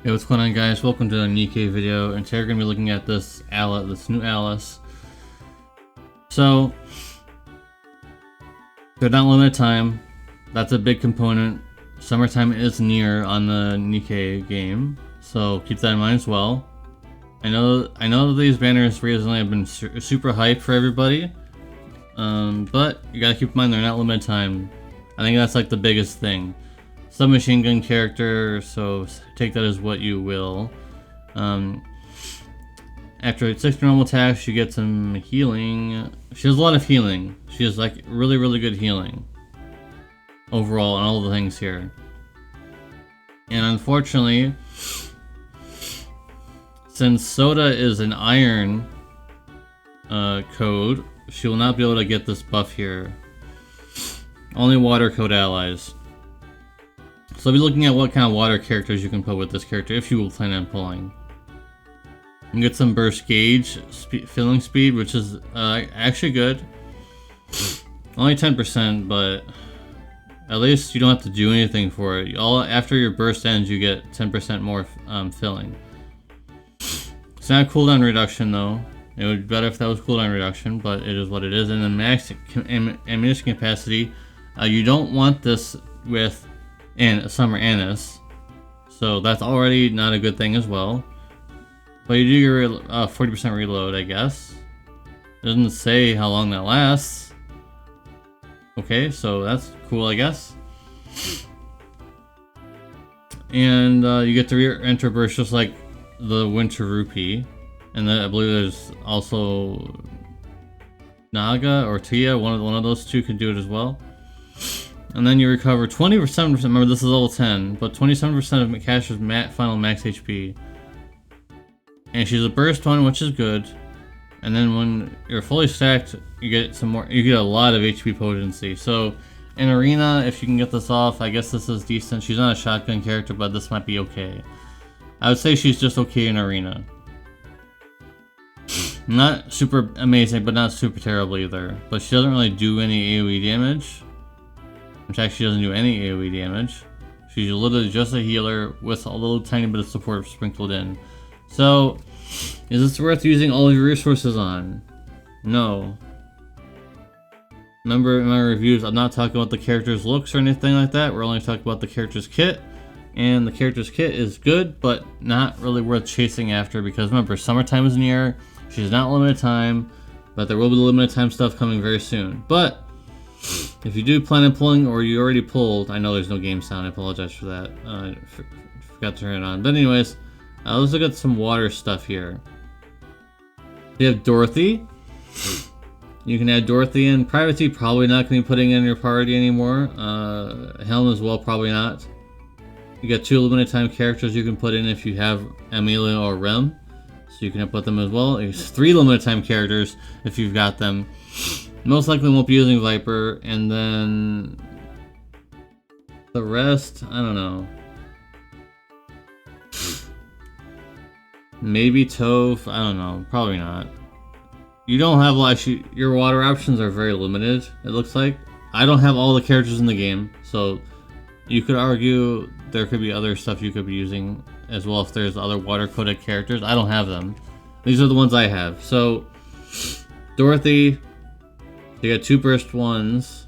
Hey, what's going on, guys? Welcome to a NIKKE video, and today we're going to be looking at this new Alice. So, they're not limited time. That's a big component. Summertime is near on the NIKKE game, so keep that in mind as well. I know these banners recently have been super hyped for everybody, but you gotta keep in mind they're not limited time. I think that's like the biggest thing. Submachine gun character, so take that as what you will. After 6 normal attacks, you get some healing. She has a lot of healing. She has like really good healing overall on all the things here. And unfortunately, since Soda is an iron code, she will not be able to get this buff here. Only water code allies. So I'll be looking at what kind of water characters you can put with this character if you will plan on pulling. You get some burst gauge, filling speed, which is actually good. Only 10%, but at least you don't have to do anything for it. After your burst ends, you get 10% more filling. It's not a cooldown reduction though. It would be better if that was cooldown reduction, but it is what it is. And then max ammunition capacity, you don't want this with Summer Anise, so that's already not a good thing as well. But you do your 40% reload, I guess. It doesn't say how long that lasts. Okay, so that's cool, I guess. And you get to re-enter burst just like the Winter Rupee. And then I believe there's also Naga or Tia, one of those two can do it as well. And then you recover 27%, remember this is level 10, but 27% of Mikasha's final max HP. And she's a burst one, which is good. And then when you're fully stacked, you get a lot of HP potency. So in Arena, if you can get this off, I guess this is decent. She's not a shotgun character, but this might be okay. I would say she's just okay in Arena. Not super amazing, but not super terrible either. But she doesn't really do any AoE damage. In fact, she doesn't do any AoE damage. She's literally just a healer with a little tiny bit of support sprinkled in. So, is this worth using all of your resources on? No. Remember in my reviews, I'm not talking about the character's looks or anything like that. We're only talking about the character's kit. And the character's kit is good, but not really worth chasing after because remember, summertime is near. She's not limited time, but there will be limited time stuff coming very soon. But if you do plan on pulling, or you already pulled, I know there's no game sound, I apologize for that. I forgot to turn it on. But anyways, let's look at some water stuff here. You have Dorothy. You can add Dorothy in. Privacy, probably not going to be putting in your party anymore. Helm as well, probably not. You got 2 limited time characters you can put in if you have Amelia or Rem. So you can put them as well. There's 3 limited time characters if you've got them. Most likely won't be using Viper, and then the rest, I don't know. Maybe Toph, I don't know, probably not. You don't have your water options are very limited, it looks like. I don't have all the characters in the game, so you could argue there could be other stuff you could be using as well if there's other water coded characters. I don't have them. These are the ones I have. So, Dorothy. You got 2 burst ones,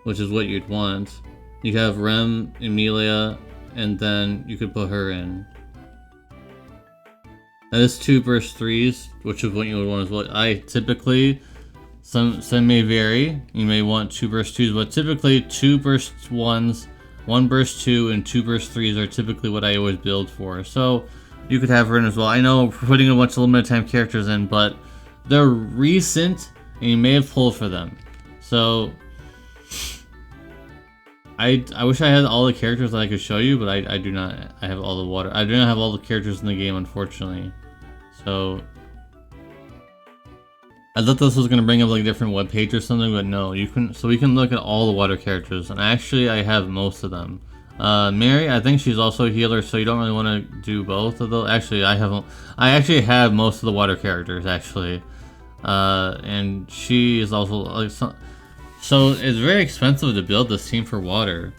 which is what you'd want. You have Rem, Emilia, and then you could put her in. That is 2 burst 3s, which is what you would want as well. I typically, some may vary. You may want 2 burst 2s, but typically 2 burst 1s, 1 burst 2, and 2 burst 3s are typically what I always build for. So you could have her in as well. I know we're putting a bunch of limited time characters in, but they're recent. And you may have pulled for them. So I wish I had all the characters that I could show you, but I do not. I have all the water. I do not have all the characters in the game, unfortunately. So I thought this was gonna bring up like a different web page or something, but no, you can. So we can look at all the water characters, and actually I have most of them. Mary, I think she's also a healer, so you don't really want to do both of those. Actually, I actually have most of the water characters actually. And she is also like so it's very expensive to build this team for water.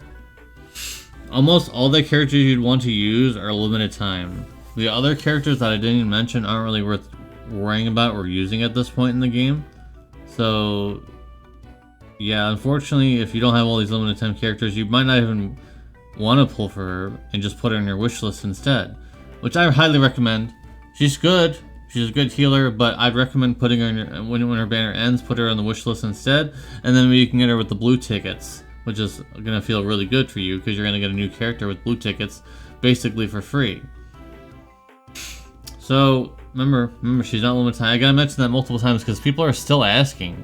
almost all the characters you'd want to use are limited time. The other characters that I didn't even mention aren't really worth worrying about or using at this point in the game. So yeah, unfortunately, if you don't have all these limited time characters, you might not even want to pull for her and just put her in your wish list instead, which I highly recommend. She's good. She's a good healer, but I'd recommend putting her in your, when her banner ends, put her on the wish list instead, and then you can get her with the blue tickets, which is gonna feel really good for you because you're gonna get a new character with blue tickets, basically for free. So remember, she's not limited time. I gotta mention that multiple times because people are still asking.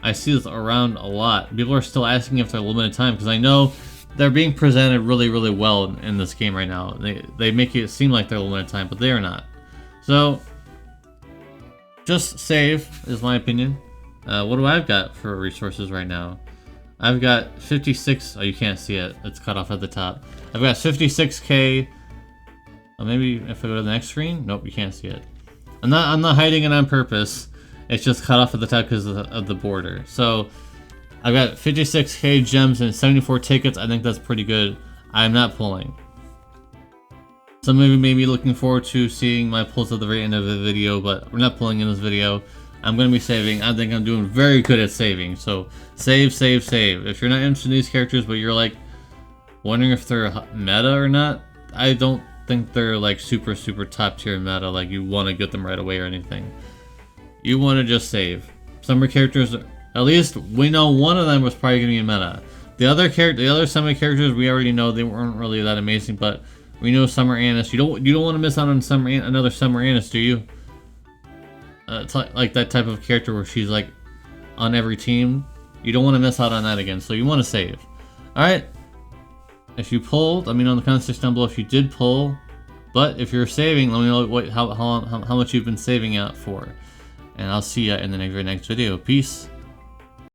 I see this around a lot. People are still asking if they're limited time because I know they're being presented really, really well in this game right now. They make it seem like they're limited time, but they are not. So just save is my opinion. What do I've got for resources right now? I've got 56. Oh, you can't see it. It's cut off at the top. I've got 56k. Oh, maybe if I go to the next screen. Nope, you can't see it. I'm not hiding it on purpose. It's just cut off at the top because of the border. So I've got 56k gems and 74 tickets. I think that's pretty good. I'm not pulling. Some of you may be looking forward to seeing my pulls at the very end of the video, but we're not pulling in this video. I'm going to be saving. I think I'm doing very good at saving. So save, save, save. If you're not interested in these characters, but you're like wondering if they're meta or not, I don't think they're like super, super top tier meta. Like you want to get them right away or anything. You want to just save. Summer characters, at least we know one of them was probably going to be a meta. The other summer characters, we already know they weren't really that amazing, but we know Summer Annis. You don't want to miss out on another Summer Annis, do you? It's like that type of character where she's like on every team. You don't want to miss out on that again, so you want to save. All right. If you pulled, let me know in the comment section down below if you did pull. But if you're saving, let me know how much you've been saving out for. And I'll see you in the very next video. Peace.